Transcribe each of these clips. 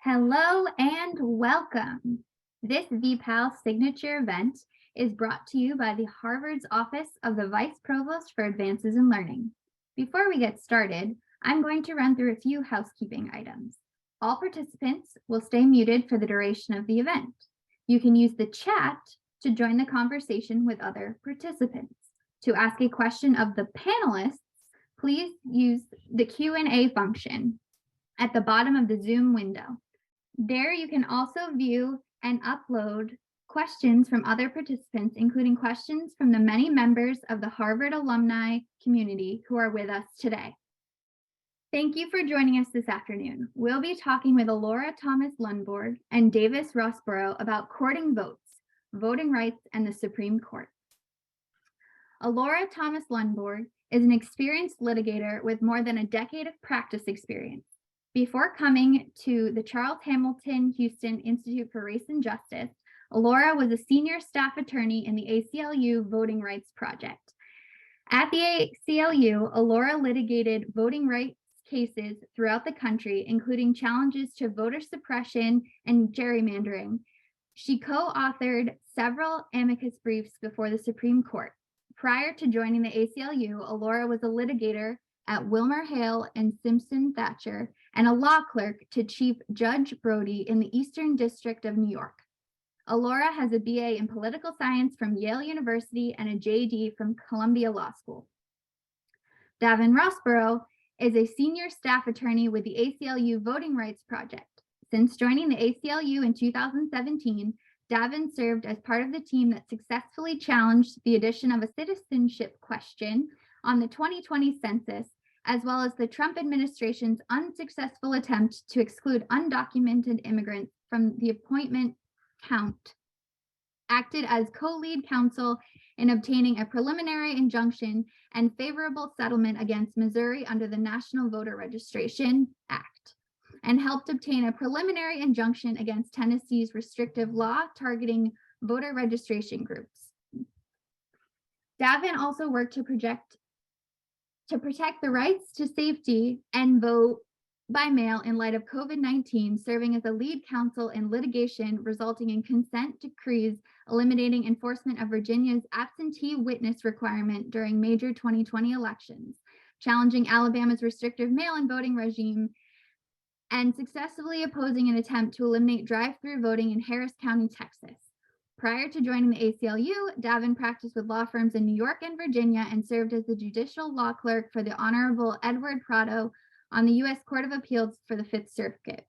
Hello and welcome. This VPAL signature event is brought to you by the Harvard's Office of the Vice Provost for Advances in Learning. Before we get started, I'm going to run through a few housekeeping items. All participants will stay muted for the duration of the event. You can use the chat to join the conversation with other participants. To ask a question of the panelists, please use the Q&A function at the bottom of the Zoom window. There you can also view and upload questions from other participants, including questions from the many members of the Harvard alumni community who are with us today. Thank you for joining us this afternoon. We'll be talking with Alora Thomas-Lundborg and Davin Rosborough about courting votes, voting rights, and the Supreme Court. Alora Thomas-Lundborg is an experienced litigator with more than a decade of practice experience. Before coming to the Charles Hamilton Houston Institute for Race and Justice, Alora was a senior staff attorney in the ACLU Voting Rights Project. At the ACLU, Alora litigated voting rights cases throughout the country, including challenges to voter suppression and gerrymandering. She co-authored several amicus briefs before the Supreme Court. Prior to joining the ACLU, Alora was a litigator at WilmerHale and Simpson Thacher and a law clerk to Chief Judge Brody in the Eastern District of New York. Alora has a BA in political science from Yale University and a JD from Columbia Law School. Davin Rosborough is a senior staff attorney with the ACLU Voting Rights Project. Since joining the ACLU in 2017, Davin served as part of the team that successfully challenged the addition of a citizenship question on the 2020 census, as well as the Trump administration's unsuccessful attempt to exclude undocumented immigrants from the appointment count. Acted as co-lead counsel in obtaining a preliminary injunction and favorable settlement against Missouri under the National Voter Registration Act, and helped obtain a preliminary injunction against Tennessee's restrictive law targeting voter registration groups. Davin also worked to protect the rights to safety and vote by mail in light of COVID-19, serving as a lead counsel in litigation resulting in consent decrees eliminating enforcement of Virginia's absentee witness requirement during major 2020 elections, challenging Alabama's restrictive mail-in voting regime, and successfully opposing an attempt to eliminate drive-through voting in Harris County, Texas. Prior to joining the ACLU, Davin practiced with law firms in New York and Virginia and served as the judicial law clerk for the Honorable Edward Prado on the U.S. Court of Appeals for the Fifth Circuit.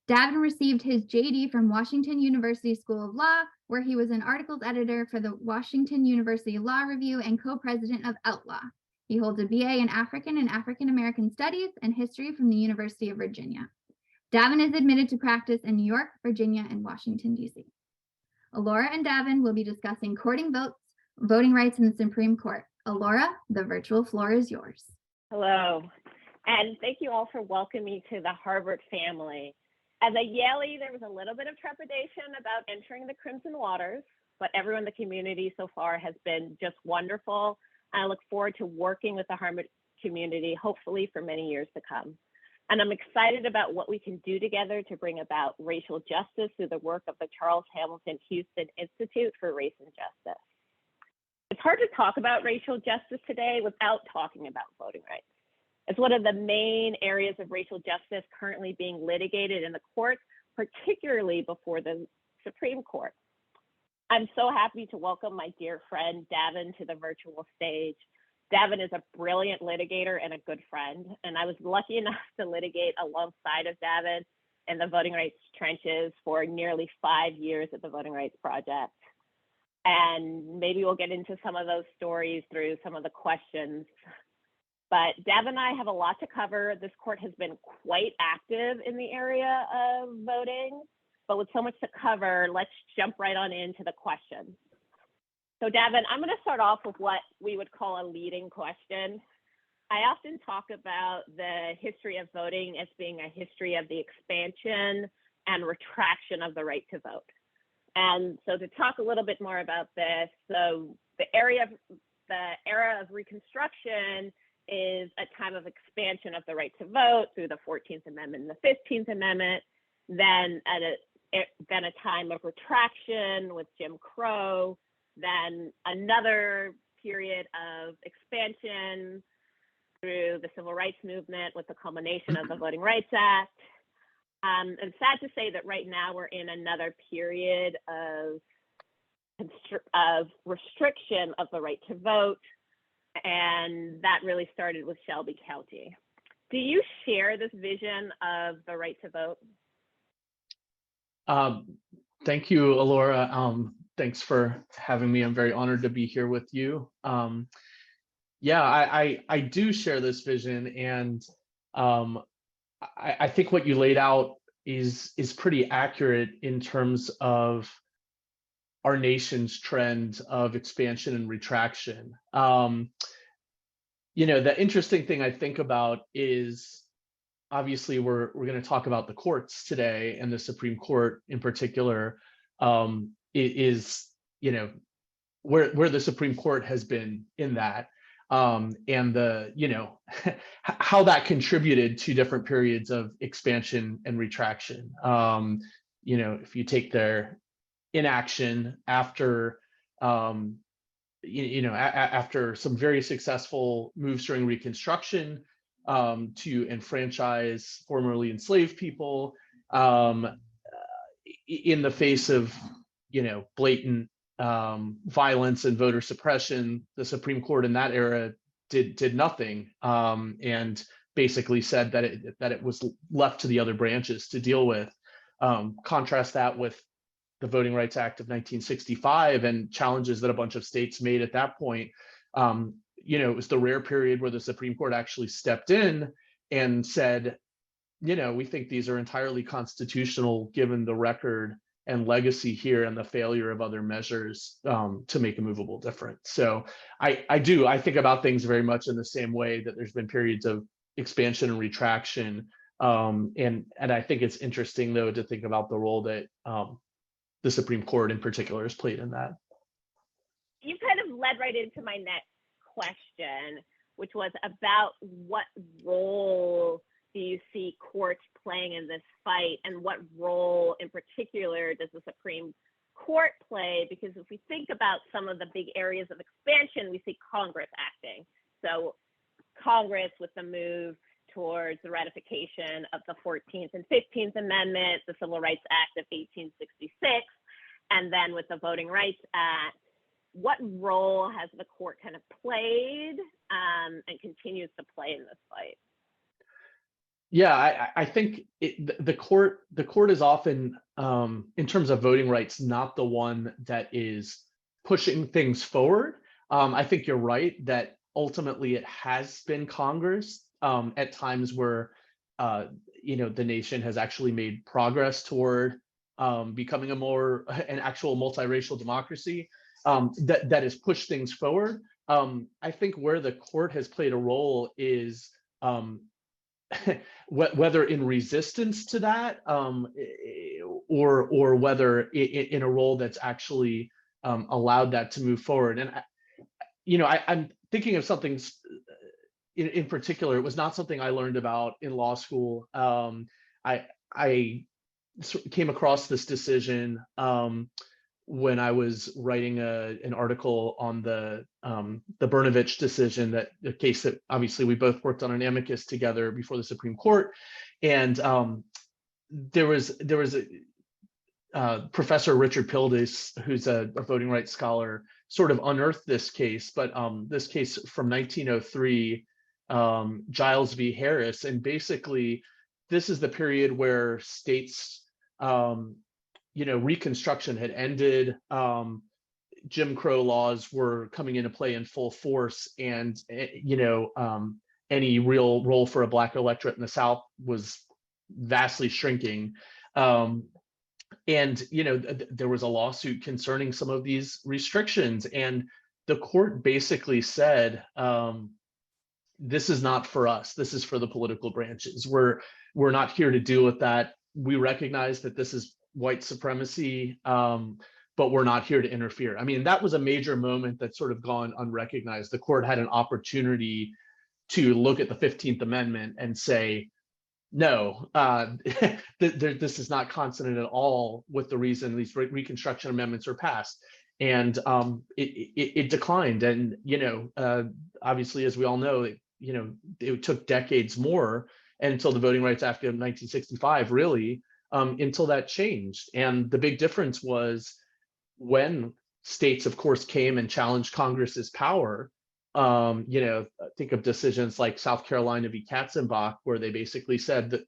Davin received his JD from Washington University School of Law, where he was an articles editor for the Washington University Law Review and co-president of Outlaw. He holds a BA in African and African American Studies and History from the University of Virginia. Davin is admitted to practice in New York, Virginia, and Washington, D.C. Alora and Davin will be discussing courting votes, voting rights in the Supreme Court. Alora, the virtual floor is yours. Hello, and thank you all for welcoming me to the Harvard family. As a Yalie, there was a little bit of trepidation about entering the Crimson Waters, but everyone in the community so far has been just wonderful. I look forward to working with the Harvard community, hopefully for many years to come. And I'm excited about what we can do together to bring about racial justice through the work of the Charles Hamilton Houston Institute for Race and Justice. It's hard to talk about racial justice today without talking about voting rights. It's one of the main areas of racial justice currently being litigated in the courts, particularly before the Supreme Court. I'm so happy to welcome my dear friend Davin to the virtual stage. Davin is a brilliant litigator and a good friend, and I was lucky enough to litigate alongside of Davin in the voting rights trenches for nearly 5 years at the Voting Rights Project. And maybe we'll get into some of those stories through some of the questions. But Davin and I have a lot to cover. This court has been quite active in the area of voting, but with so much to cover, let's jump right on into the questions. So Davin, I'm going to start off with what we would call a leading question. I often talk about the history of voting as being a history of the expansion and retraction of the right to vote. And so to talk a little bit more about this, so the era of Reconstruction is a time of expansion of the right to vote through the 14th Amendment and the 15th Amendment. then a time of retraction with Jim Crow, then another period of expansion through the civil rights movement with the culmination of the Voting Rights Act. And sad to say that right now we're in another period of restriction of the right to vote, and that really started with Shelby County. Do you share this vision of the right to vote? Thank you, Alora. Thanks for having me. I'm very honored to be here with you. Yeah, I do share this vision, and I think what you laid out is pretty accurate in terms of our nation's trend of expansion and retraction. The interesting thing I think about is, obviously we're going to talk about the courts today, and the Supreme Court in particular is where the Supreme Court has been in that, and the how that contributed to different periods of expansion and retraction. If you take their inaction after after some very successful moves during Reconstruction to enfranchise formerly enslaved people, in the face of blatant violence and voter suppression, the Supreme Court in that era did nothing, and basically said that it was left to the other branches to deal with. Contrast that with the Voting Rights Act of 1965 and challenges that a bunch of states made at that point. It was the rare period where the Supreme Court actually stepped in and said, we think these are entirely constitutional given the record and legacy here and the failure of other measures to make a movable difference. So I think about things very much in the same way, that there's been periods of expansion and retraction. And I think it's interesting, though, to think about the role that the Supreme Court in particular has played in that. You kind of led right into my next question, which was about what role do you see courts playing in this fight, and what role in particular does the Supreme Court play? Because if we think about some of the big areas of expansion, we see Congress acting. So Congress with the move towards the ratification of the 14th and 15th Amendment, the Civil Rights Act of 1866, and then with the Voting Rights Act, what role has the court kind of played and continues to play in this fight? Yeah, I think the court is often, in terms of voting rights, not the one that is pushing things forward. I think you're right that ultimately it has been Congress at times where the nation has actually made progress toward becoming an actual multiracial democracy that has pushed things forward. I think where the court has played a role is whether in resistance to that, or whether in a role that's actually allowed that to move forward. And I'm thinking of something in particular. It was not something I learned about in law school. I came across this decision when I was writing an article on the Brnovich decision, that the case that obviously we both worked on an amicus together before the Supreme Court. And there was a Professor Richard Pildes, who's a voting rights scholar, sort of unearthed this case, but this case from 1903, Giles v. Harris. And basically, this is the period where states, Reconstruction had ended, Jim Crow laws were coming into play in full force, and any real role for a Black electorate in the South was vastly shrinking. And there was a lawsuit concerning some of these restrictions, and the court basically said, this is not for us. This is for the political branches. We're not here to deal with that. We recognize that this is white supremacy, but we're not here to interfere. I mean, that was a major moment that's sort of gone unrecognized. The court had an opportunity to look at the 15th Amendment and say, No, this is not consonant at all with the reason these Reconstruction amendments are passed. And it declined. And, obviously, as we all know, it took decades more until the Voting Rights Act of 1965, really, until that changed. And the big difference was when states, of course, came and challenged Congress's power. Think of decisions like South Carolina v. Katzenbach, where they basically said that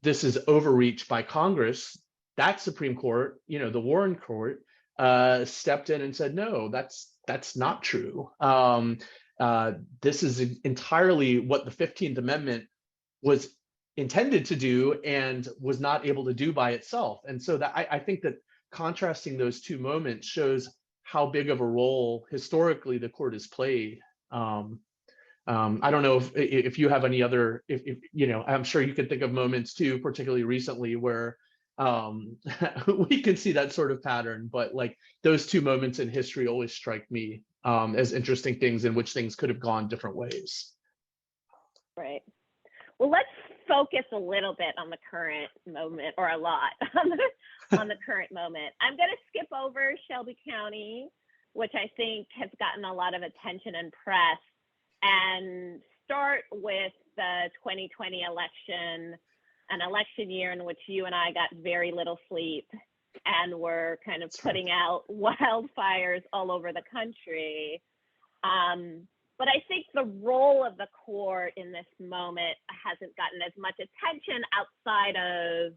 this is overreach by Congress. That Supreme Court, the Warren Court, stepped in and said, no, that's not true. This is entirely what the 15th Amendment was intended to do and was not able to do by itself. And so that I think that contrasting those two moments shows how big of a role historically the court has played. I don't know if you have any other, if I'm sure you can think of moments too, particularly recently, where we can see that sort of pattern. But like those two moments in history always strike me as interesting things in which things could have gone different ways. Right. Well, let's focus a little bit on the current moment, or a lot on the current moment. I'm going to skip over Shelby County, which I think has gotten a lot of attention and press, and start with the 2020 election, an election year in which you and I got very little sleep and were kind of putting out wildfires all over the country. But I think the role of the court in this moment hasn't gotten as much attention outside of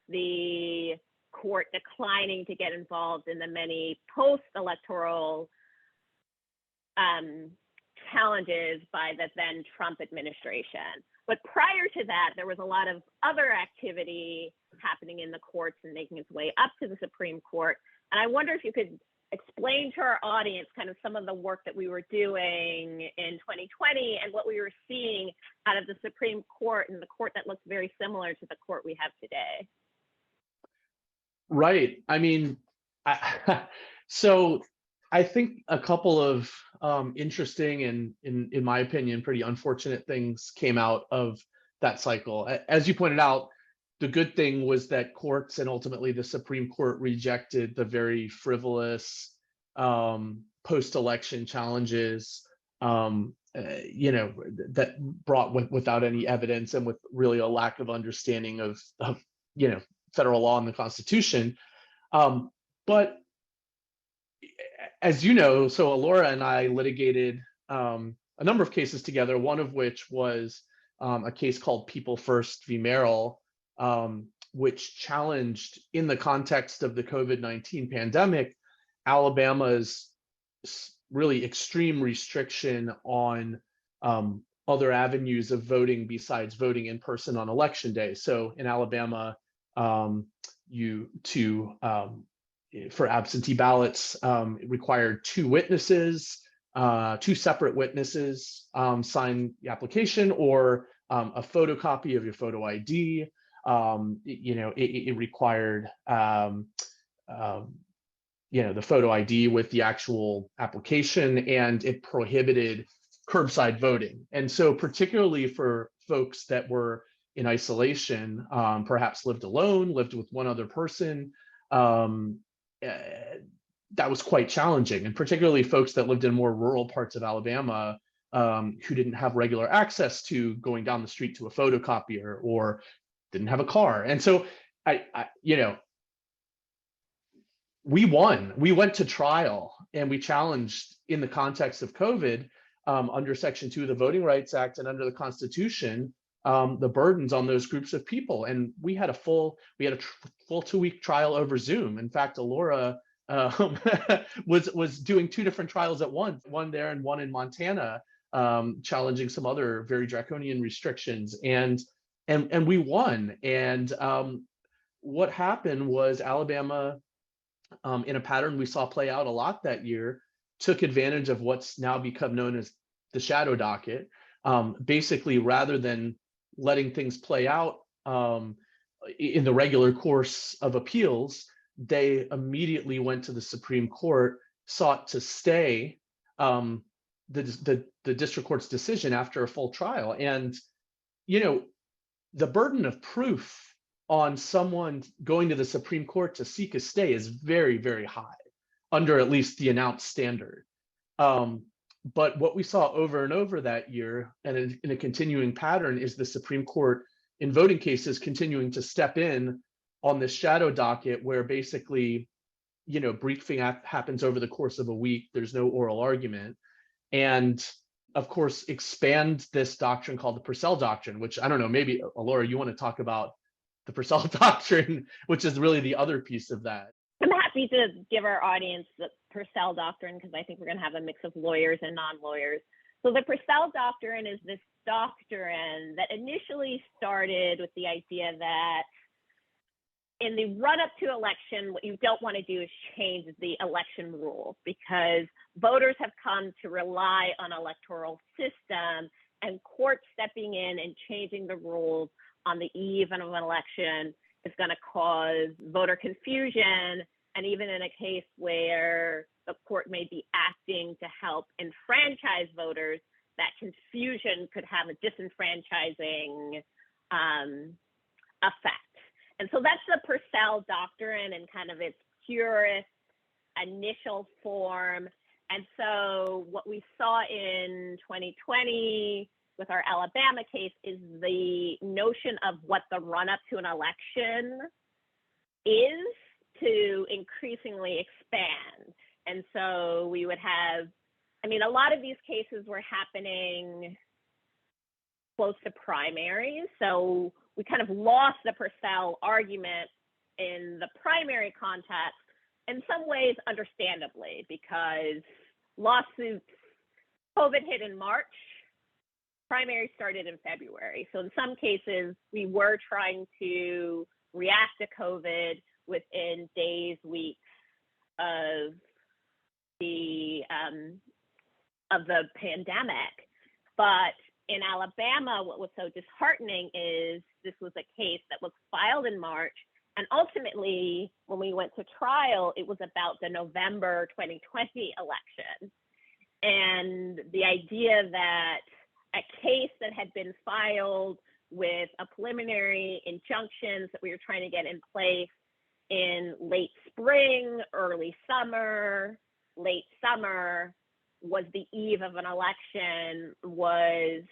the court declining to get involved in the many post-electoral challenges by the then Trump administration. But prior to that, there was a lot of other activity happening in the courts and making its way up to the Supreme Court. And I wonder if you could explain to our audience kind of some of the work that we were doing in 2020 and what we were seeing out of the Supreme Court, and the court that looks very similar to the court we have today. Right. I mean, so I think a couple of interesting and, in my opinion, pretty unfortunate things came out of that cycle. As you pointed out, the good thing was that courts and ultimately the Supreme Court rejected the very frivolous post-election challenges, that brought without any evidence and with really a lack of understanding of federal law and the Constitution. But as you know, so Alora and I litigated a number of cases together, one of which was a case called People First v. Merrill, which challenged, in the context of the COVID-19 pandemic, Alabama's really extreme restriction on other avenues of voting besides voting in person on election day. So in Alabama, for absentee ballots, it required two separate witnesses sign the application, or a photocopy of your photo ID. It required the photo ID with the actual application, and it prohibited curbside voting. And so particularly for folks that were in isolation, perhaps lived alone, lived with one other person, that was quite challenging. And particularly folks that lived in more rural parts of Alabama, who didn't have regular access to going down the street to a photocopier or didn't have a car. And so we won. We went to trial and we challenged, in the context of COVID, under Section 2 of the Voting Rights Act and under the Constitution, the burdens on those groups of people. And we had a full 2-week trial over Zoom. In fact, Alora was doing 2 different trials at once, one there and one in Montana, challenging some other very draconian restrictions. And we won. And what happened was Alabama, in a pattern we saw play out a lot that year, took advantage of what's now become known as the shadow docket. Basically, rather than letting things play out in the regular course of appeals, they immediately went to the Supreme Court, sought to stay the district court's decision after a full trial. And the burden of proof on someone going to the Supreme Court to seek a stay is very, very high under at least the announced standard. But what we saw over and over that year, and in a continuing pattern, is the Supreme Court in voting cases continuing to step in on this shadow docket where basically, briefing happens over the course of a week. There's no oral argument. And of course, expand this doctrine called the Purcell Doctrine, which I don't know, maybe Alora, you want to talk about the Purcell Doctrine, which is really the other piece of that. I'm happy to give our audience the Purcell Doctrine because I think we're going to have a mix of lawyers and non-lawyers. So the Purcell Doctrine is this doctrine that initially started with the idea that in the run-up to election, what you don't want to do is change the election rules because voters have come to rely on electoral system, and courts stepping in and changing the rules on the eve of an election is going to cause voter confusion. And even in a case where the court may be acting to help enfranchise voters, that confusion could have a disenfranchising effect. And so that's the Purcell Doctrine in kind of its purest initial form. And so what we saw in 2020 with our Alabama case is the notion of what the run-up to an election is to increasingly expand. And so we would have, a lot of these cases were happening close to primaries. So we kind of lost the Purcell argument in the primary context, in some ways understandably, because lawsuits, COVID hit in March, primary started in February. So in some cases, we were trying to react to COVID within days, weeks of the pandemic. But in Alabama, what was so disheartening is this was a case that was filed in March. And ultimately, when we went to trial, it was about the November 2020 election. And the idea that a case that had been filed with a preliminary injunctions that we were trying to get in place in late spring, early summer, late summer, was the eve of an election was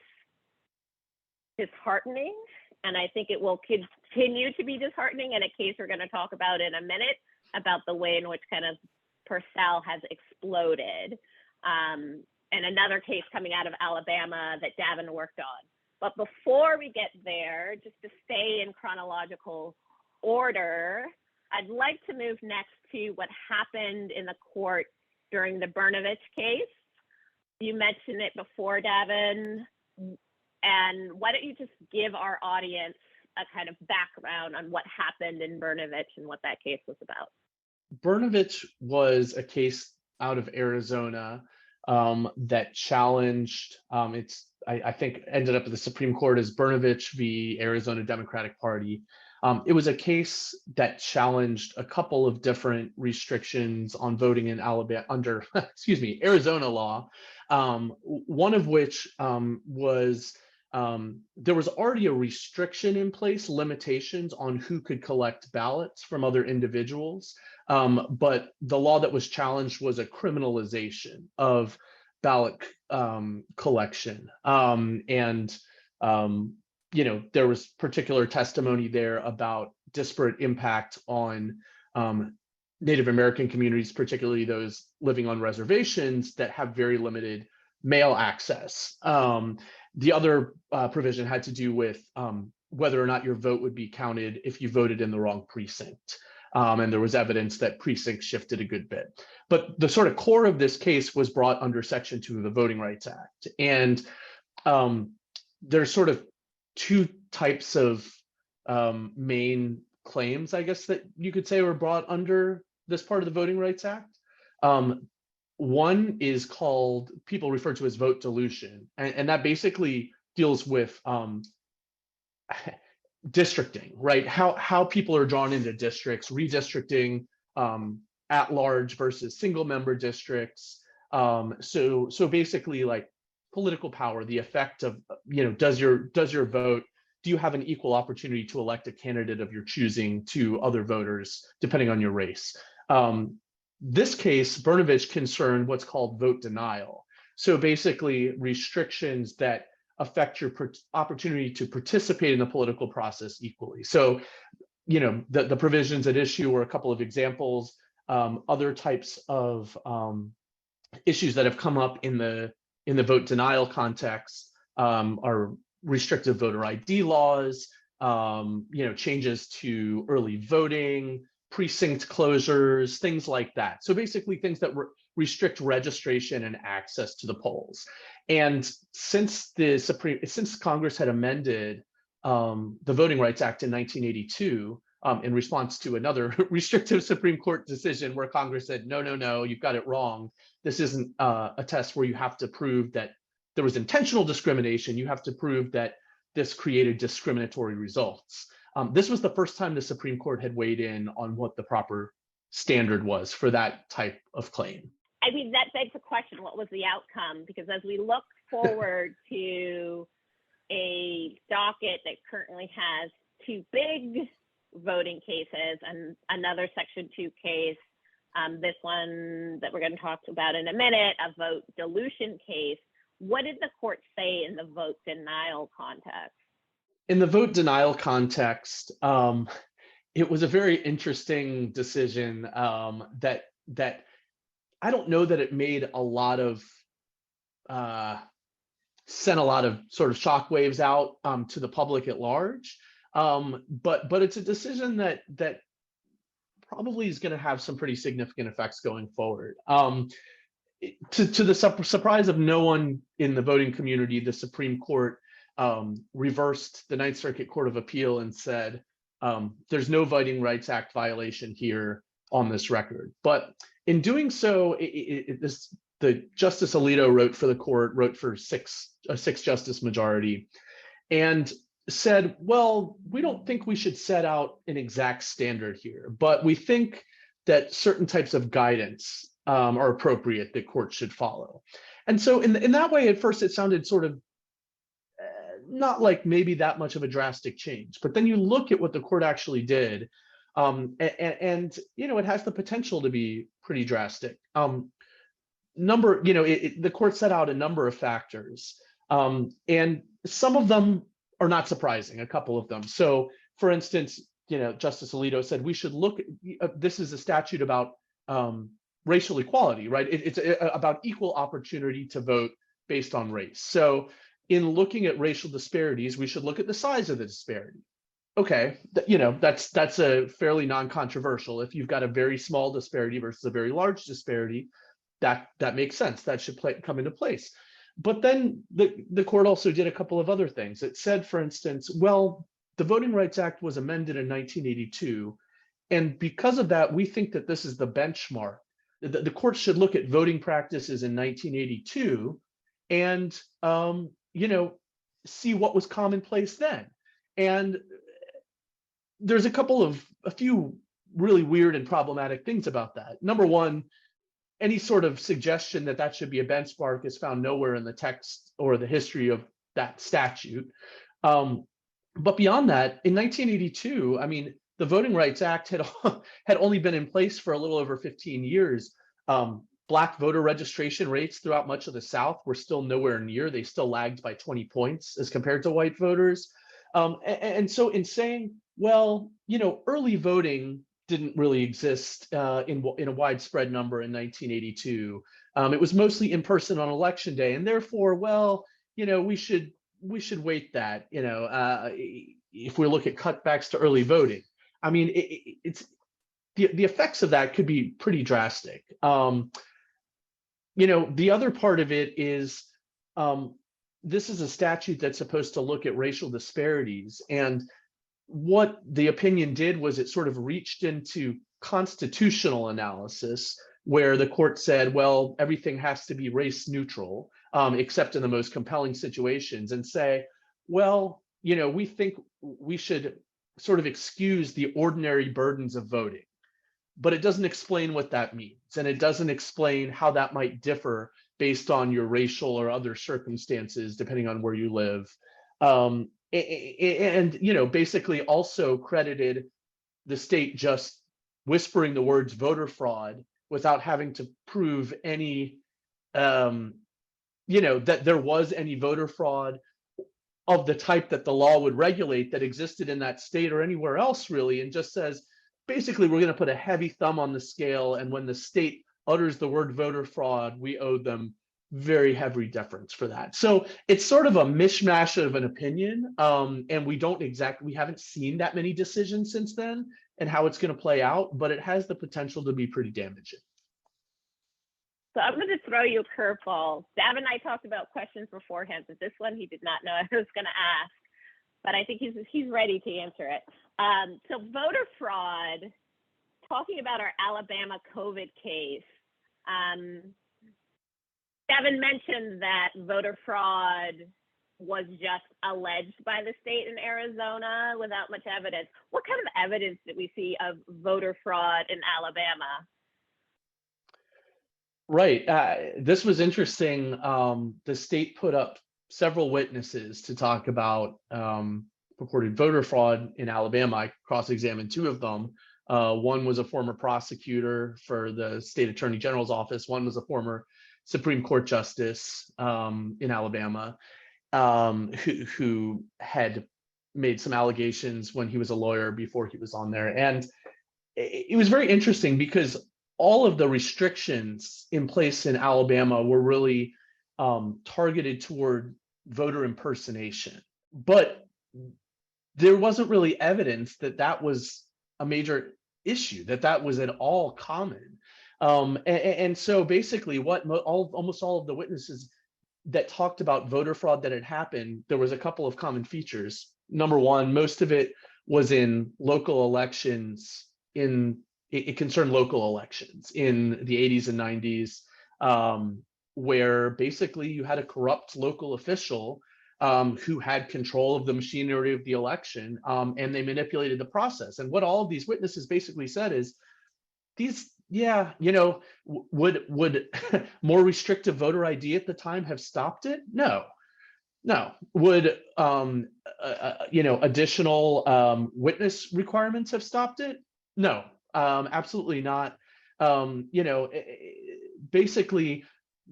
disheartening. And I think it will continue to be disheartening in a case we're going to talk about in a minute about the way in which kind of Purcell has exploded. And another case coming out of Alabama that Davin worked on. But before we get there, just to stay in chronological order, I'd like to move next to what happened in the court during the Brnovich case. You mentioned it before, Davin. And why don't you just give our audience a kind of background on what happened in Brnovich and what that case was about? Brnovich was a case out of Arizona that challenged, I think ended up at the Supreme Court as Brnovich v. Arizona Democratic Party. It was a case that challenged a couple of different restrictions on voting in Alabama under, Arizona law. One of which was there was already a restriction in place, limitations on who could collect ballots from other individuals. But the law that was challenged was a criminalization of ballot collection. There was particular testimony there about disparate impact on Native American communities, particularly those living on reservations that have very limited mail access. The other provision had to do with whether or not your vote would be counted if you voted in the wrong precinct. And there was evidence that precincts shifted a good bit. But the sort of core of this case was brought under Section 2 of the Voting Rights Act. And there's sort of two types of main claims, I guess, that you could say were brought under this part of the Voting Rights Act. One is called, people refer to as vote dilution, and that basically deals with districting, right? How people are drawn into districts, redistricting, at large versus single member districts. So basically, like political power, the effect of, does your vote do you have an equal opportunity to elect a candidate of your choosing to other voters, depending on your race? This case, Brnovich, concerned what's called vote denial. So basically restrictions that affect your opportunity to participate in the political process equally. So, the provisions at issue were a couple of examples. Other types of issues that have come up in the vote denial context are restrictive voter ID laws, changes to early voting, precinct closures, things like that. So basically things that restrict registration and access to the polls. And since Congress had amended the Voting Rights Act in 1982, in response to another restrictive Supreme Court decision where Congress said, no, you've got it wrong. This isn't a test where you have to prove that there was intentional discrimination. You have to prove that this created discriminatory results. This was the first time the Supreme Court had weighed in on what the proper standard was for that type of claim. I mean, that begs the question, what was the outcome? Because as we look forward to a docket that currently has two big voting cases and another Section 2 case, this one that we're going to talk about in a minute, a vote dilution case, what did the court say in the vote denial context? In the vote denial context, it was a very interesting decision that I don't know that it made a lot of sent a lot of sort of shockwaves out to the public at large, but it's a decision that probably is going to have some pretty significant effects going forward. To the surprise of no one in the voting community, the Supreme Court reversed the Ninth Circuit Court of Appeal and said, there's no Voting Rights Act violation here on this record. But in doing so, the Justice Alito wrote for a six-justice majority, and said, well, we don't think we should set out an exact standard here, but we think that certain types of guidance are appropriate that courts should follow. And so in that way, at first, it sounded sort of not like maybe that much of a drastic change. But then you look at what the court actually did, and it has the potential to be pretty drastic. The court set out a number of factors, and some of them are not surprising, a couple of them. So for instance, Justice Alito said we should look at, this is a statute about racial equality, right? It's about equal opportunity to vote based on race. So in looking at racial disparities, we should look at the size of the disparity. Okay, that's a fairly non-controversial. If you've got a very small disparity versus a very large disparity, that makes sense. That should come into place. But then the court also did a couple of other things. It said, for instance, well, the Voting Rights Act was amended in 1982, and because of that, we think that this is the benchmark. The court should look at voting practices in 1982 and see what was commonplace then. And there's a few really weird and problematic things about that. Number one, any sort of suggestion that should be a benchmark is found nowhere in the text or the history of that statute. But beyond that, in 1982, I mean, the Voting Rights Act had only been in place for a little over 15 years. Black voter registration rates throughout much of the South were still nowhere near. They still lagged by 20 points as compared to white voters. And so in saying, well, early voting didn't really exist in a widespread number in 1982. It was mostly in person on election day, and therefore, well, we should weight that. If we look at cutbacks to early voting, I mean, it's the effects of that could be pretty drastic. The other part of it is this is a statute that's supposed to look at racial disparities, and what the opinion did was it sort of reached into constitutional analysis, where the court said, well, everything has to be race neutral, except in the most compelling situations, and say, well, we think we should sort of excuse the ordinary burdens of voting. But it doesn't explain what that means, and it doesn't explain how that might differ based on your racial or other circumstances, depending on where you live. and basically also credited the state just whispering the words voter fraud without having to prove any, that there was any voter fraud of the type that the law would regulate that existed in that state or anywhere else, really, and just says, basically, we're going to put a heavy thumb on the scale, and when the state utters the word voter fraud, we owe them very heavy deference for that. So it's sort of a mishmash of an opinion, and we haven't seen that many decisions since then and how it's going to play out, but it has the potential to be pretty damaging. So I'm going to throw you a curveball. Davin and I talked about questions beforehand, but this one he did not know I was going to ask, but I think he's ready to answer it. So voter fraud, talking about our Alabama COVID case, Davin mentioned that voter fraud was just alleged by the state in Arizona without much evidence. What kind of evidence did we see of voter fraud in Alabama? Right. This was interesting. The state put up several witnesses to talk about purported voter fraud in Alabama. I cross-examined two of them. One was a former prosecutor for the state attorney general's office. One was a former Supreme Court justice in Alabama who had made some allegations when he was a lawyer before he was on there. And it was very interesting because all of the restrictions in place in Alabama were really targeted toward voter impersonation. But there wasn't really evidence that that was a major issue, that was at all common. And so basically almost all of the witnesses that talked about voter fraud that had happened, there was a couple of common features. Number one, most of it was in local elections it concerned local elections in the 80s and 90s, where basically you had a corrupt local official who had control of the machinery of the election, and they manipulated the process. And what all of these witnesses basically said is, would more restrictive voter ID at the time have stopped it? No. Would additional witness requirements have stopped it? No. Absolutely not. Basically,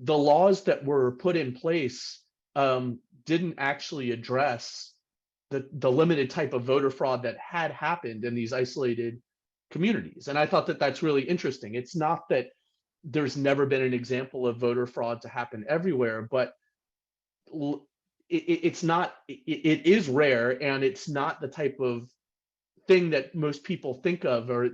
the laws that were put in place didn't actually address the limited type of voter fraud that had happened in these isolated communities. And I thought that that's really interesting. It's not that there's never been an example of voter fraud to happen everywhere, but it is rare, and it's not the type of thing that most people think of, or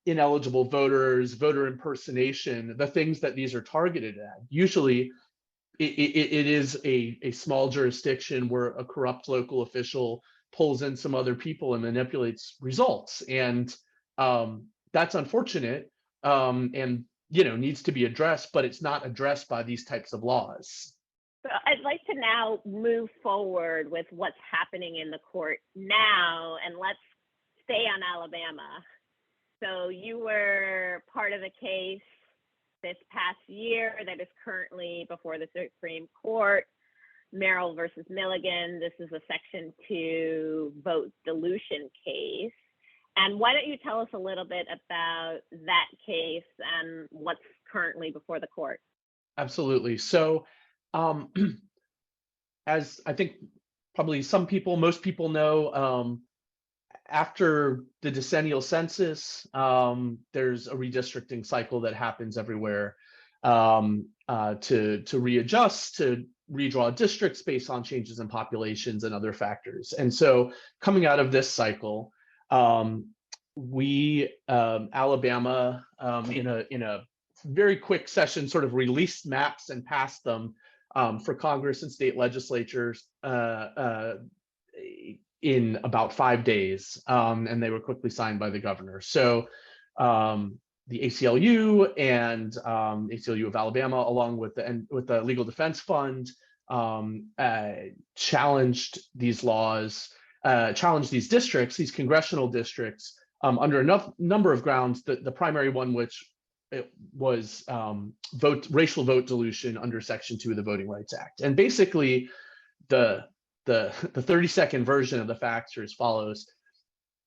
ineligible voters, voter impersonation, the things that these are targeted at. Usually it is a small jurisdiction where a corrupt local official pulls in some other people and manipulates results, and that's unfortunate, and needs to be addressed, but it's not addressed by these types of laws. So I'd like to now move forward with what's happening in the court now, and let's stay on Alabama. So you were part of the case this past year that is currently before the Supreme Court, Merrill versus Milligan. This is a Section 2 vote dilution case. And why don't you tell us a little bit about that case and what's currently before the court? Absolutely. So as I think probably most people know, after the decennial census, there's a redistricting cycle that happens everywhere to readjust, to redraw districts based on changes in populations and other factors. And so coming out of this cycle, Alabama, in a very quick session, sort of released maps and passed them for Congress and state legislatures in about 5 days, and they were quickly signed by the governor. So the ACLU and ACLU of Alabama, along with the Legal Defense Fund, challenged these laws, challenged these districts, these congressional districts, under a number of grounds. The primary one, which it was racial vote dilution under Section 2 of the Voting Rights Act. And basically, the the 30-second version of the facts are as follows.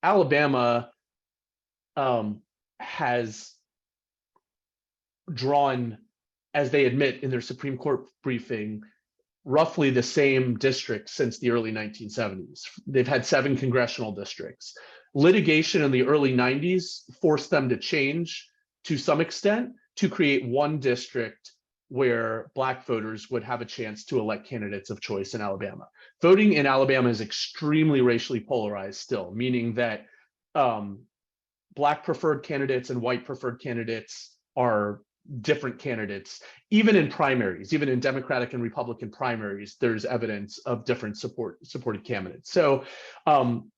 Alabama has drawn, as they admit in their Supreme Court briefing, roughly the same districts since the early 1970s. They've had 7 congressional districts. Litigation in the early 90s forced them to change to some extent to create one district where Black voters would have a chance to elect candidates of choice in Alabama. Voting in Alabama is extremely racially polarized still, meaning that Black preferred candidates and white preferred candidates are different candidates. Even in primaries, even in Democratic and Republican primaries, there's evidence of different supported candidates. So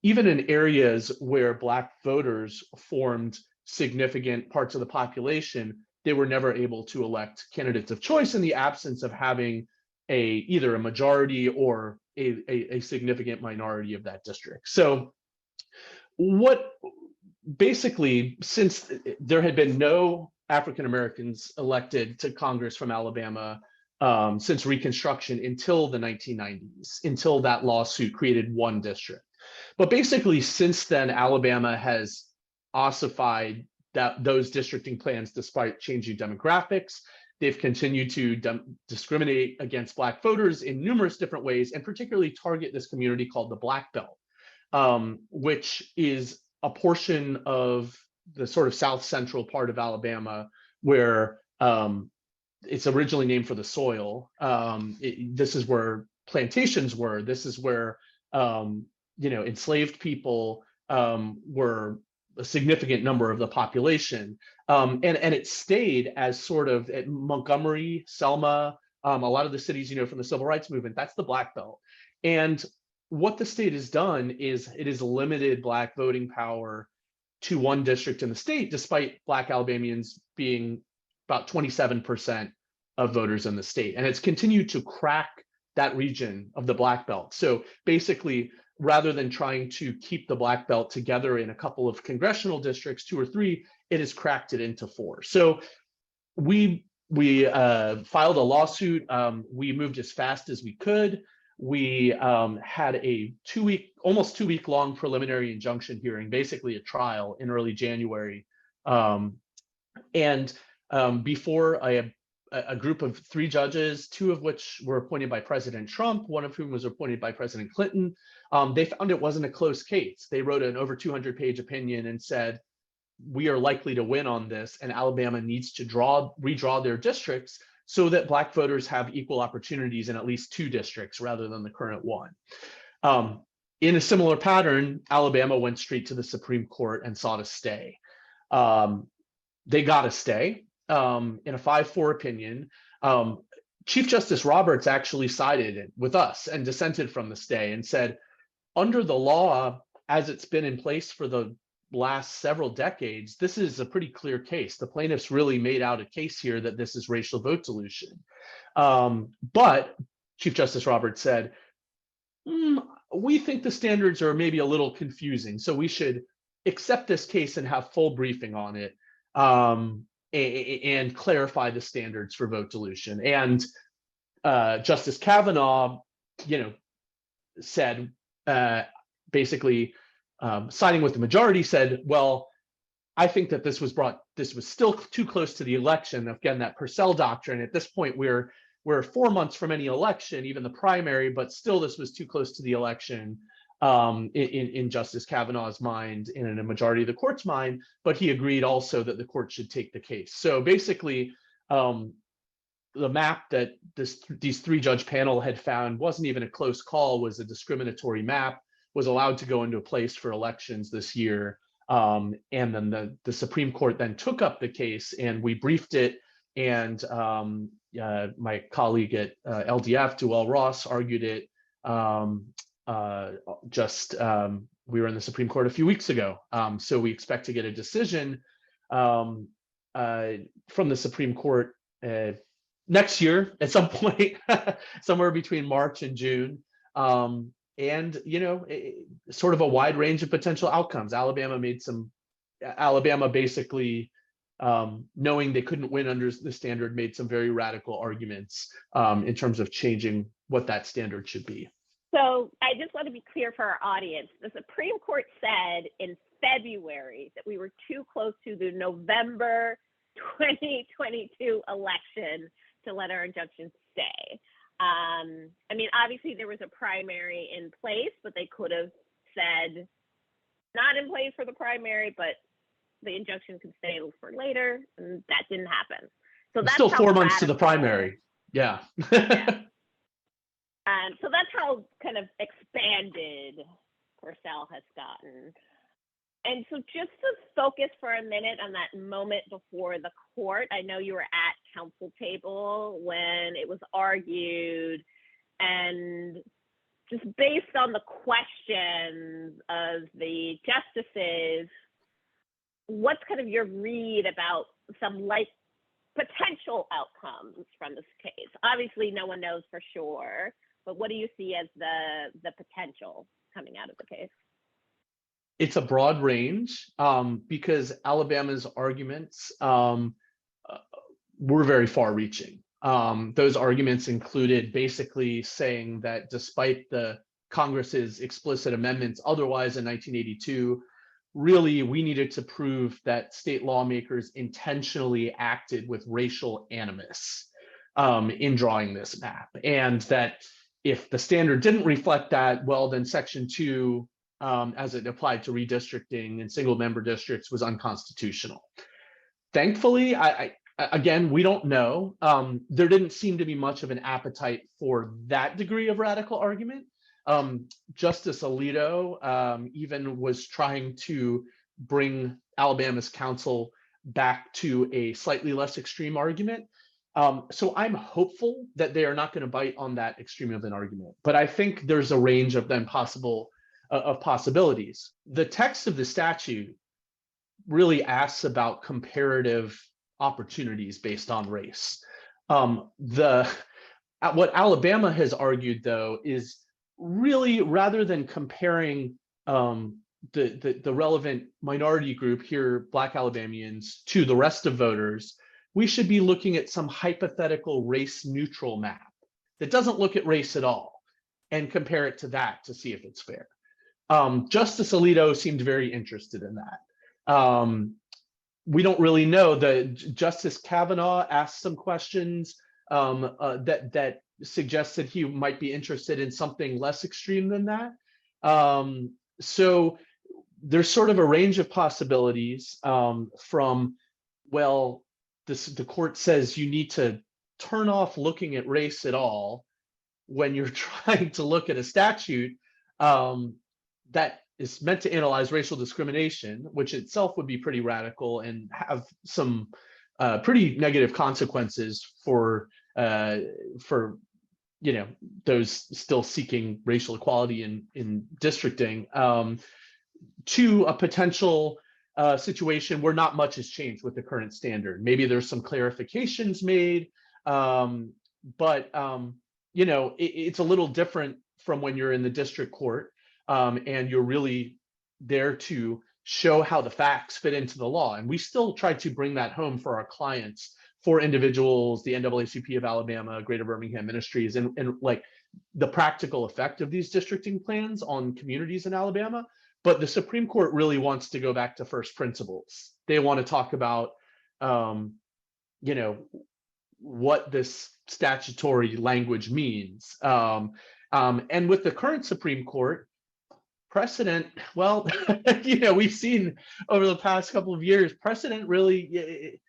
even in areas where Black voters formed significant parts of the population, they were never able to elect candidates of choice in the absence of having either a majority or a significant minority of that district. So basically, since there had been no African Americans elected to Congress from Alabama since Reconstruction until the 1990s, until that lawsuit created one district. But basically, since then, Alabama has ossified those districting plans despite changing demographics. They've continued to discriminate against Black voters in numerous different ways, and particularly target this community called the Black Belt, which is a portion of the sort of south central part of Alabama where it's originally named for the soil. This is where plantations were. This is where enslaved people were a significant number of the population. And it stayed as sort of at Montgomery, Selma, a lot of the cities, from the civil rights movement, that's the Black Belt. And what the state has done is it has limited Black voting power to one district in the state, despite Black Alabamians being about 27% of voters in the state. And it's continued to crack that region of the Black Belt. So basically, rather than trying to keep the Black Belt together in a couple of congressional districts, 2 or 3, it has cracked it into 4. So we filed a lawsuit. We moved as fast as we could. We had a almost 2 week long preliminary injunction hearing, basically a trial in early January. Before a group of 3 judges, 2 of which were appointed by President Trump, one of whom was appointed by President Clinton, they found it wasn't a close case. They wrote an over 200-page opinion and said, we are likely to win on this, and Alabama needs to redraw their districts so that Black voters have equal opportunities in at least 2 districts rather than the current one. In a similar pattern, Alabama went straight to the Supreme Court and sought a stay. They got a stay in a 5-4 opinion. Chief Justice Roberts actually sided with us and dissented from the stay and said, under the law, as it's been in place for the last several decades, this is a pretty clear case. The plaintiffs really made out a case here that this is racial vote dilution. But Chief Justice Roberts said, we think the standards are maybe a little confusing, so we should accept this case and have full briefing on it and clarify the standards for vote dilution. And Justice Kavanaugh, said basically, siding with the majority, said, well, I think that this was still too close to the election. Again, that Purcell doctrine. At this point, we're 4 months from any election, even the primary, but still this was too close to the election in Justice Kavanaugh's mind and in a majority of the court's mind. But he agreed also that the court should take the case. So basically, the map that these 3-judge panel had found wasn't even a close call, was a discriminatory map, was allowed to go into place for elections this year. And then the Supreme Court then took up the case and we briefed it. And my colleague at LDF, Duell Ross, argued it we were in the Supreme Court a few weeks ago. So we expect to get a decision from the Supreme Court next year at some point, somewhere between March and June. And sort of a wide range of potential outcomes. Alabama basically, knowing they couldn't win under the standard, made some very radical arguments in terms of changing what that standard should be. So I just want to be clear for our audience. The Supreme Court said in February that we were too close to the November 2022 election to let our injunction stay. I mean, obviously there was a primary in place, but they could have said not in place for the primary, but the injunction could stay for later, and that didn't happen. So that's still 4 months to the primary. Yeah. Yeah. So that's how kind of expanded Purcell has gotten. And so just to focus for a minute on that moment before the court, I know you were at counsel table when it was argued, and just based on the questions of the justices, what's kind of your read about some potential outcomes from this case? Obviously, no one knows for sure, but what do you see as the potential coming out of the case? It's a broad range because Alabama's arguments were very far-reaching. Those arguments included basically saying that despite the Congress's explicit amendments otherwise in 1982, really we needed to prove that state lawmakers intentionally acted with racial animus in drawing this map, and that if the standard didn't reflect that, well, then Section 2, as it applied to redistricting in single-member districts, was unconstitutional. Thankfully, again, we don't know. There didn't seem to be much of an appetite for that degree of radical argument. Justice Alito even was trying to bring Alabama's counsel back to a slightly less extreme argument. So I'm hopeful that they are not going to bite on that extreme of an argument, but I think there's a range of them possibilities. The text of the statute really asks about comparative opportunities based on race. What Alabama has argued, though, is really, rather than comparing the relevant minority group here, Black Alabamians, to the rest of voters, we should be looking at some hypothetical race-neutral map that doesn't look at race at all and compare it to that to see if it's fair. Justice Alito seemed very interested in that. We don't really know. Justice Kavanaugh asked some questions that suggested he might be interested in something less extreme than that. So there's sort of a range of possibilities from, well, the court says you need to turn off looking at race at all when you're trying to look at a statute that is meant to analyze racial discrimination, which itself would be pretty radical and have some pretty negative consequences for those still seeking racial equality in districting, to a potential situation where not much has changed with the current standard. Maybe there's some clarifications made, but it's a little different from when you're in the district court and you're really there to show how the facts fit into the law. And we still try to bring that home for our clients, for individuals, the NAACP of Alabama, Greater Birmingham Ministries, and like the practical effect of these districting plans on communities in Alabama. But the Supreme Court really wants to go back to first principles. They want to talk about, what this statutory language means. And with the current Supreme Court, precedent, well, we've seen over the past couple of years, precedent really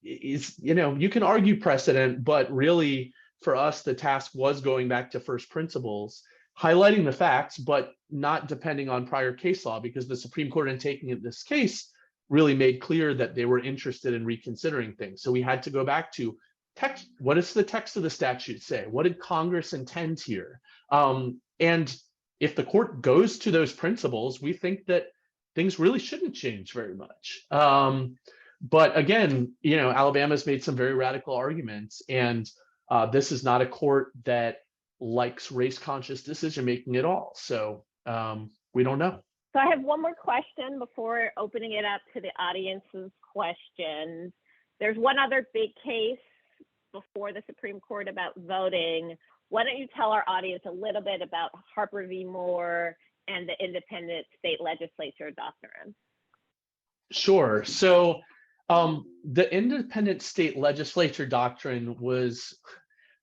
is, you can argue precedent, but really for us, the task was going back to first principles, highlighting the facts, but not depending on prior case law, because the Supreme Court, in taking this case, really made clear that they were interested in reconsidering things. So we had to go back to text. What does the text of the statute say? What did Congress intend here? And if the court goes to those principles, we think that things really shouldn't change very much. But again, Alabama's made some very radical arguments, and this is not a court that likes race-conscious decision-making at all. So we don't know. So I have one more question before opening it up to the audience's questions. There's one other big case before the Supreme Court about voting, why don't you tell our audience a little bit about Harper v. Moore and the independent state legislature doctrine? Sure. So the independent state legislature doctrine was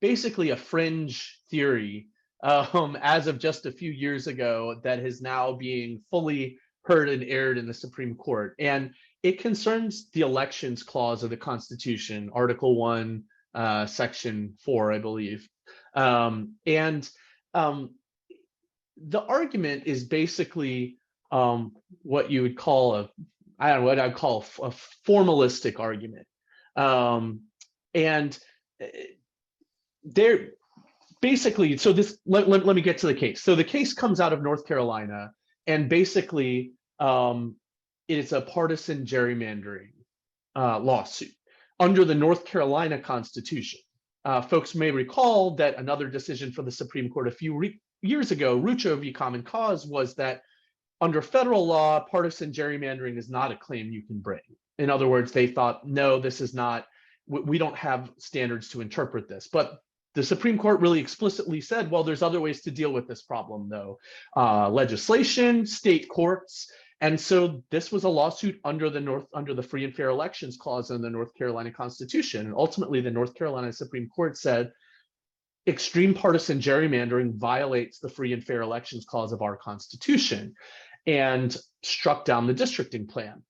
basically a fringe theory as of just a few years ago that is now being fully heard and aired in the Supreme Court. And it concerns the elections clause of the Constitution, Article 1, Section 4, I believe. The argument is basically what you would call a formalistic argument. They're basically, so this, let me get to the case. So the case comes out of North Carolina, and basically it's a partisan gerrymandering lawsuit under the North Carolina Constitution. Folks may recall that another decision from the Supreme Court a few years ago, Rucho v. Common Cause, was that under federal law, partisan gerrymandering is not a claim you can bring. In other words, they thought, no, this is not, we don't have standards to interpret this. But the Supreme Court really explicitly said, well, there's other ways to deal with this problem, though. Legislation, state courts. And so this was a lawsuit under the Free and Fair Elections Clause in the North Carolina Constitution. And ultimately, the North Carolina Supreme Court said, extreme partisan gerrymandering violates the Free and Fair Elections Clause of our Constitution, and struck down the districting plan.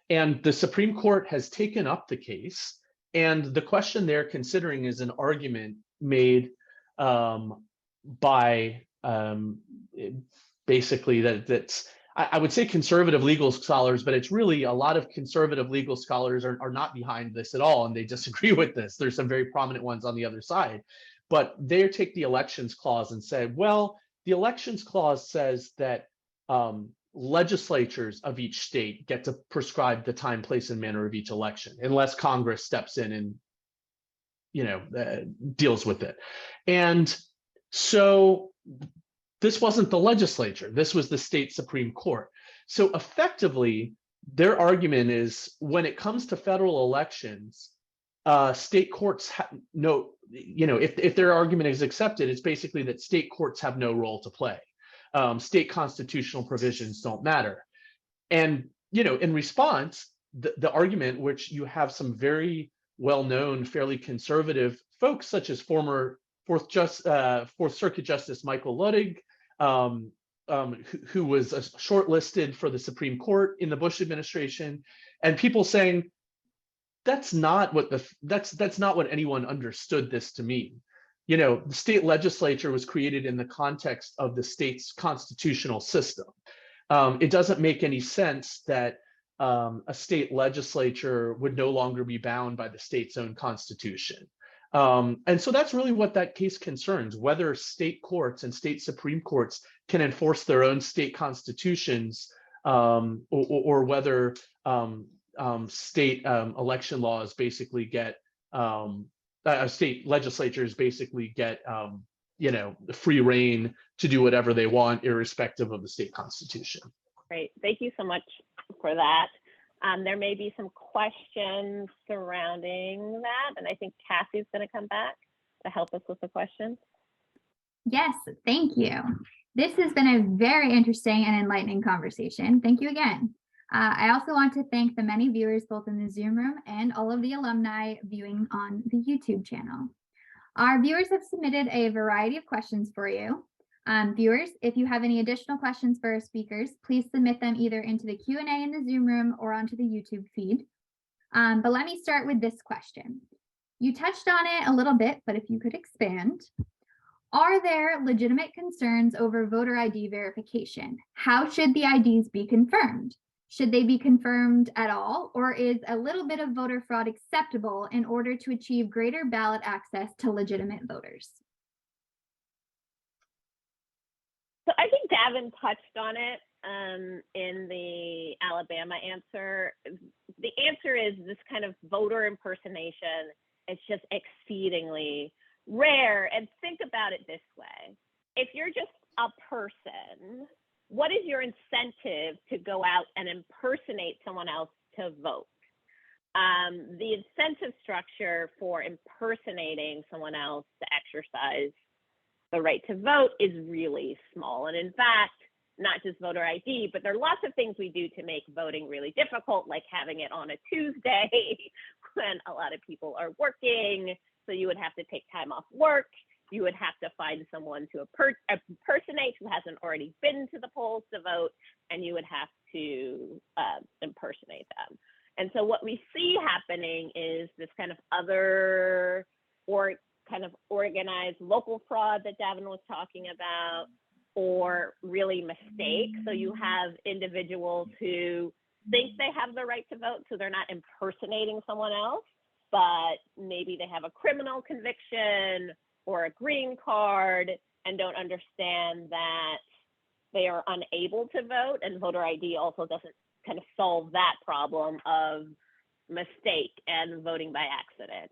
And the Supreme Court has taken up the case, and the question they're considering is an argument made by basically that's I would say conservative legal scholars, but it's really a lot of conservative legal scholars are not behind this at all, and they disagree with this. There's some very prominent ones on the other side, but they take the elections clause and say, well, the elections clause says that legislatures of each state get to prescribe the time, place, and manner of each election, unless Congress steps in and deals with it. And so this wasn't the legislature, this was the state Supreme Court. So effectively, their argument is when it comes to federal elections, state courts if their argument is accepted, it's basically that state courts have no role to play. State constitutional provisions don't matter. And, in response, the argument, which you have some very well-known, fairly conservative folks, such as former Fourth Circuit Justice Michael Luttig, who was shortlisted for the Supreme Court in the Bush administration, and people saying, that's not what anyone understood this to mean. The state legislature was created in the context of the state's constitutional system. It doesn't make any sense that a state legislature would no longer be bound by the state's own constitution. And so that's really what that case concerns, whether state courts and state Supreme Courts can enforce their own state constitutions, or whether state election laws basically get state legislatures basically get free reign to do whatever they want, irrespective of the state constitution. Great, thank you so much for that. There may be some questions surrounding that, and I think Cassie's going to come back to help us with the questions. Yes, thank you. This has been a very interesting and enlightening conversation. Thank you again. I also want to thank the many viewers both in the Zoom room and all of the alumni viewing on the YouTube channel. Our viewers have submitted a variety of questions for you. Viewers, if you have any additional questions for our speakers, please submit them either into the Q&A in the Zoom room or onto the YouTube feed. But let me start with this question. You touched on it a little bit, but if you could expand. Are there legitimate concerns over voter ID verification? How should the IDs be confirmed? Should they be confirmed at all, or is a little bit of voter fraud acceptable in order to achieve greater ballot access to legitimate voters? So I think Davin touched on it in the Alabama answer. The answer is this kind of voter impersonation is just exceedingly rare. And think about it this way. If you're just a person, what is your incentive to go out and impersonate someone else to vote? the incentive structure for impersonating someone else to exercise the right to vote is really small. And in fact, not just voter ID, but there are lots of things we do to make voting really difficult, like having it on a Tuesday when a lot of people are working. So you would have to take time off work. You would have to find someone to impersonate who hasn't already been to the polls to vote, and you would have to impersonate them. And so what we see happening is this kind of other or kind of organized local fraud that Davin was talking about, or really mistakes. So you have individuals who think they have the right to vote, so they're not impersonating someone else, but maybe they have a criminal conviction or a green card and don't understand that they are unable to vote. And voter ID also doesn't kind of solve that problem of mistake and voting by accident.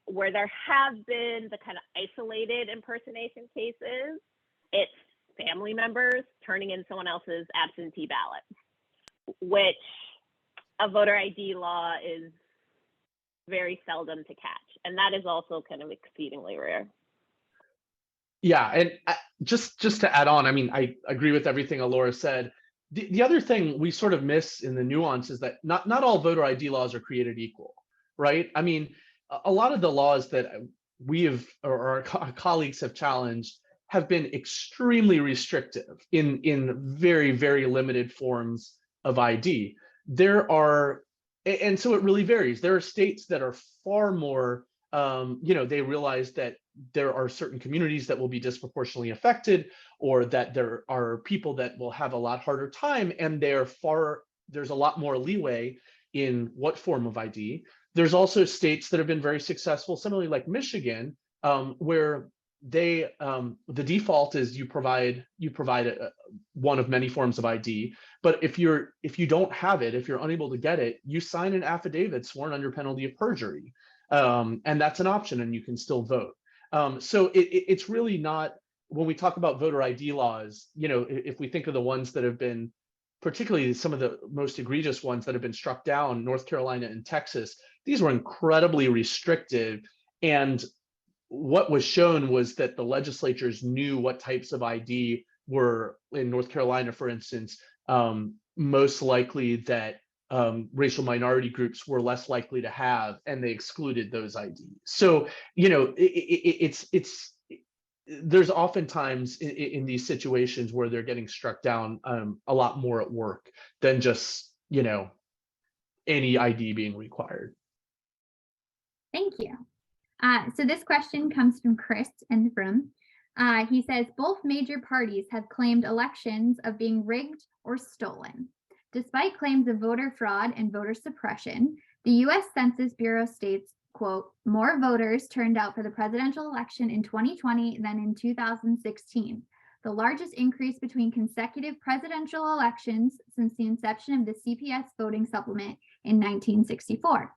Where there have been the kind of isolated impersonation cases, it's family members turning in someone else's absentee ballot, which a voter ID law is very seldom to catch. And that is also kind of exceedingly rare. Yeah, and just to add on, I mean, I agree with everything Alora said. The other thing we sort of miss in the nuance is that not all voter ID laws are created equal, right? I mean, a lot of the laws that we have or our colleagues have challenged have been extremely restrictive in very, very limited forms of ID. There are, and so it really varies. There are states that are far more, they realize that there are certain communities that will be disproportionately affected, or that there are people that will have a lot harder time, and there's a lot more leeway in what form of ID. There's also states that have been very successful, similarly like Michigan, where the default is you provide one of many forms of ID. But if you don't have it, if you're unable to get it, you sign an affidavit sworn under penalty of perjury, and that's an option, and you can still vote. So it's really not, when we talk about voter ID laws, if we think of the ones that have been, particularly some of the most egregious ones that have been struck down, North Carolina and Texas, these were incredibly restrictive. And what was shown was that the legislatures knew what types of ID were, in North Carolina, for instance, most likely that racial minority groups were less likely to have, and they excluded those IDs. So, there's oftentimes in these situations where they're getting struck down a lot more at work than just, any ID being required. Thank you. So this question comes from Chris in the room. He says, both major parties have claimed elections of being rigged or stolen. Despite claims of voter fraud and voter suppression, the U.S. Census Bureau states, quote, more voters turned out for the presidential election in 2020 than in 2016, the largest increase between consecutive presidential elections since the inception of the CPS voting supplement in 1964.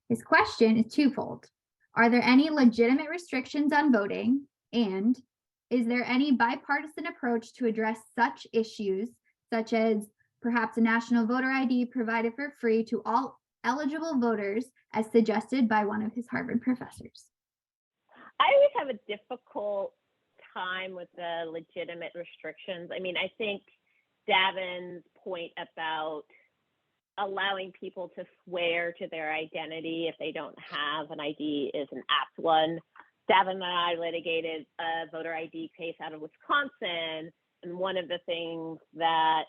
His question is twofold. Are there any legitimate restrictions on voting? And is there any bipartisan approach to address such issues, such as perhaps a national voter ID provided for free to all eligible voters, as suggested by one of his Harvard professors? I always have a difficult time with the legitimate restrictions. I mean, I think Davin's point about allowing people to swear to their identity if they don't have an ID is an apt one. Davin and I litigated a voter ID case out of Wisconsin, and one of the things that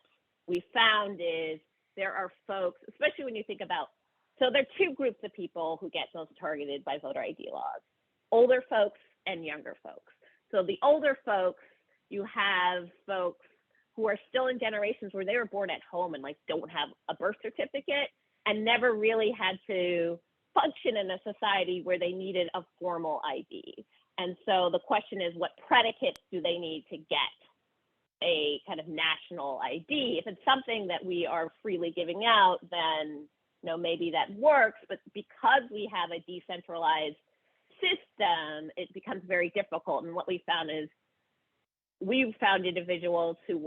we found is there are folks, especially when you think about, so there are two groups of people who get most targeted by voter ID laws, older folks and younger folks. So the older folks, you have folks who are still in generations where they were born at home and don't have a birth certificate and never really had to function in a society where they needed a formal ID. And so the question is, what predicates do they need to get a kind of national ID? If it's something that we are freely giving out, then maybe that works. But because we have a decentralized system, it becomes very difficult. And what we found is we've found individuals who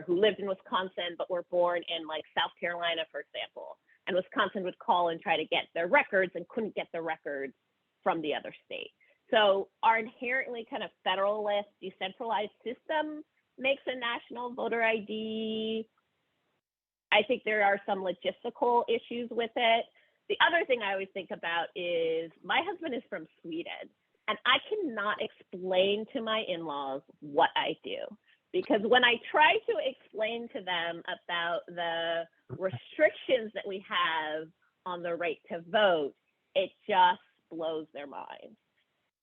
lived in Wisconsin but were born in South Carolina, for example. and Wisconsin would call and try to get their records and couldn't get the records from the other state. So our inherently kind of federalist, decentralized system makes a national voter ID. I think there are some logistical issues with it. The other thing I always think about is my husband is from Sweden, and I cannot explain to my in-laws what I do. Because when I try to explain to them about the restrictions that we have on the right to vote, it just blows their minds.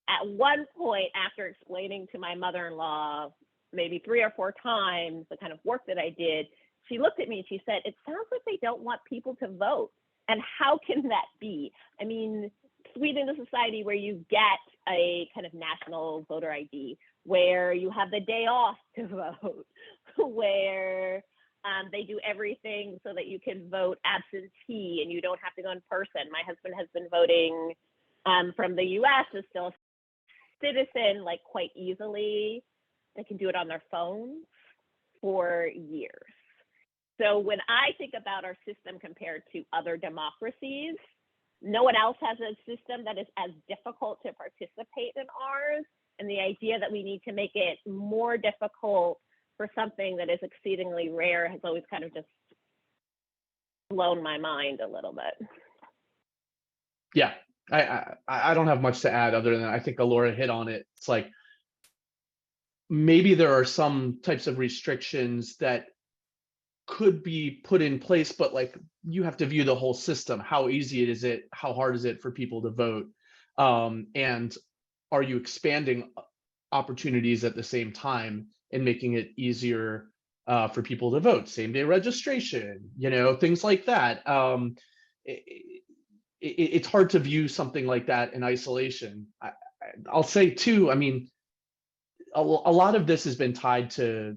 At one point, after explaining to my mother-in-law maybe 3 or 4 times the kind of work that I did, she looked at me and she said, "It sounds like they don't want people to vote. And how can that be?" I mean, Sweden is a society where you get a kind of national voter ID, where you have the day off to vote, where they do everything so that you can vote absentee and you don't have to go in person. My husband has been voting from the US, is still a citizen, like quite easily. They can do it on their phones for years. So when I think about our system compared to other democracies, no one else has a system that is as difficult to participate in ours. And the idea that we need to make it more difficult for something that is exceedingly rare has always kind of just blown my mind a little bit. Yeah, I don't have much to add other than I think Alora hit on it. It's like maybe there are some types of restrictions that could be put in place, but like you have to view the whole system. How easy is it? How hard is it for people to vote? And are you expanding opportunities at the same time and making it easier for people to vote? Same day registration, things like that. It's hard to view something like that in isolation. I'll say too, I mean, a lot of this has been tied to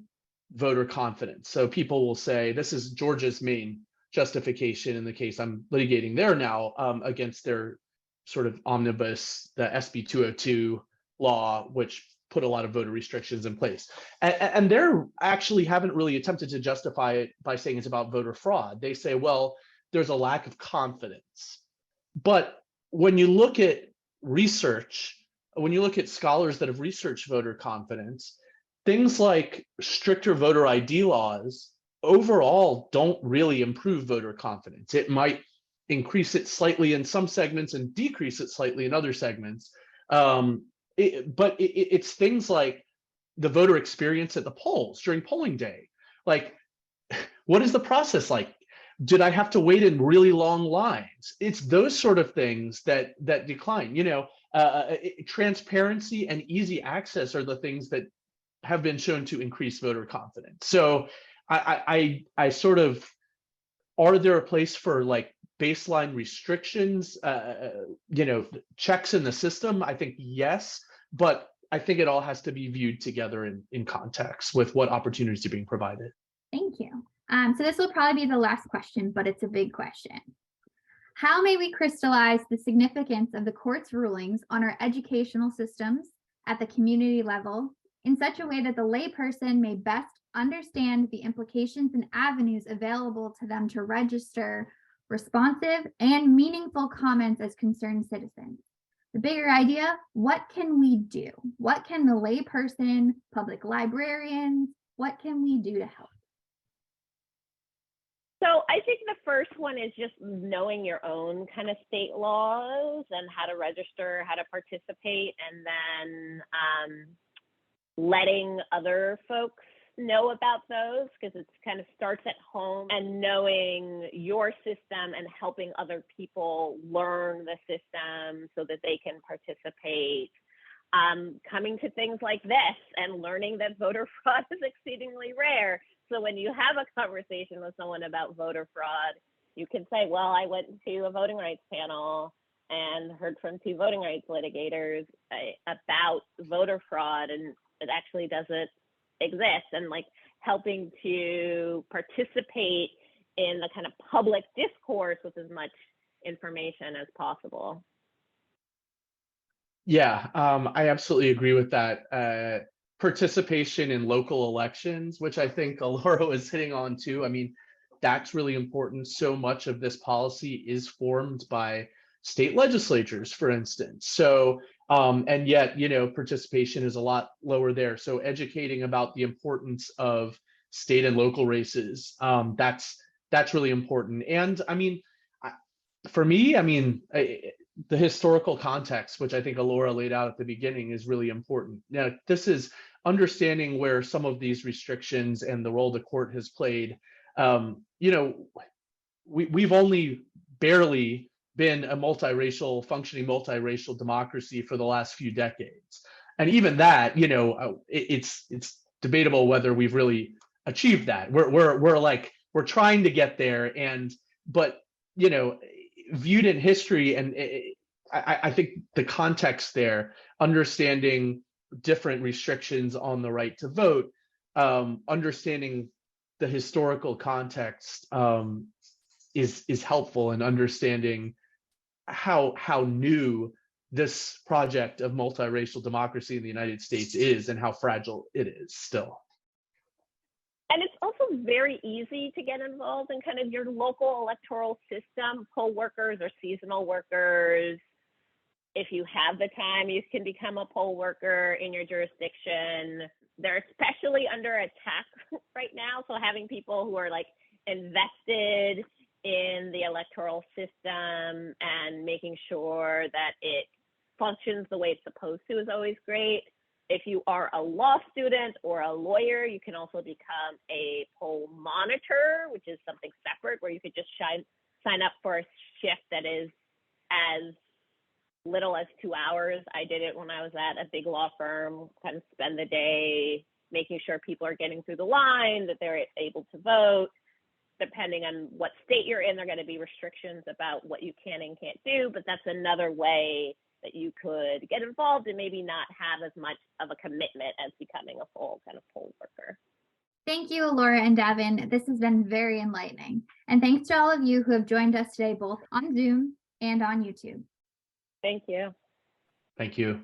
voter confidence. So people will say, this is Georgia's main justification in the case I'm litigating there now against their sort of omnibus, the SB 202 law, which put a lot of voter restrictions in place. And they're actually haven't really attempted to justify it by saying it's about voter fraud. They say, well, there's a lack of confidence. But when you look at research, when you look at scholars that have researched voter confidence, things like stricter voter ID laws overall don't really improve voter confidence. It might increase it slightly in some segments and decrease it slightly in other segments. But it's things like the voter experience at the polls during polling day. Like, what is the process like? Did I have to wait in really long lines? It's those sort of things that decline. Transparency and easy access are the things that have been shown to increase voter confidence. So I sort of, are there a place for like baseline restrictions, checks in the system? I think yes, but I think it all has to be viewed together in context with what opportunities are being provided. Thank you. So this will probably be the last question, but it's a big question. How may we crystallize the significance of the court's rulings on our educational systems at the community level in such a way that the layperson may best understand the implications and avenues available to them to register responsive and meaningful comments as concerned citizens? The bigger idea, what can we do? What can the layperson, public librarians, what can we do to help? So I think the first one is just knowing your own kind of state laws and how to register, how to participate, and then letting other folks know about those, because it kind of starts at home, and knowing your system and helping other people learn the system so that they can participate. Coming to things like this and learning that voter fraud is exceedingly rare. So when you have a conversation with someone about voter fraud, you can say, well, I went to a voting rights panel and heard from 2 voting rights litigators about voter fraud, and it actually doesn't exist, and like helping to participate in the kind of public discourse with as much information as possible. Yeah, I absolutely agree with that. Participation in local elections, which I think Alora was hitting on too. I mean, that's really important. So much of this policy is formed by state legislatures, for instance. So, and yet, participation is a lot lower there. So educating about the importance of state and local races, that's really important. And I mean, for me, I mean, the historical context, which I think Alora laid out at the beginning, is really important. Now, this is understanding where some of these restrictions and the role the court has played. We've only barely been a functioning multiracial democracy for the last few decades, and even that, it's debatable whether we've really achieved that. We're trying to get there, but viewed in history, and I think the context there, understanding different restrictions on the right to vote, understanding the historical context is helpful in understanding how new this project of multiracial democracy in the United States is and how fragile it is still. And it's also very easy to get involved in kind of your local electoral system. Poll workers or seasonal workers, if you have the time, you can become a poll worker in your jurisdiction. They're especially under attack right now. So having people who are like invested in the electoral system and making sure that it functions the way it's supposed to is always great. If you are a law student or a lawyer, you can also become a poll monitor, which is something separate where you could just sign up for a shift that is as little as 2 hours. I did it when I was at a big law firm, kind of spend the day making sure people are getting through the line, that they're able to vote. Depending on what state you're in, there are going to be restrictions about what you can and can't do, but that's another way that you could get involved and maybe not have as much of a commitment as becoming a full kind of poll worker. Thank you, Alora and Davin. This has been very enlightening. And thanks to all of you who have joined us today, both on Zoom and on YouTube. Thank you. Thank you.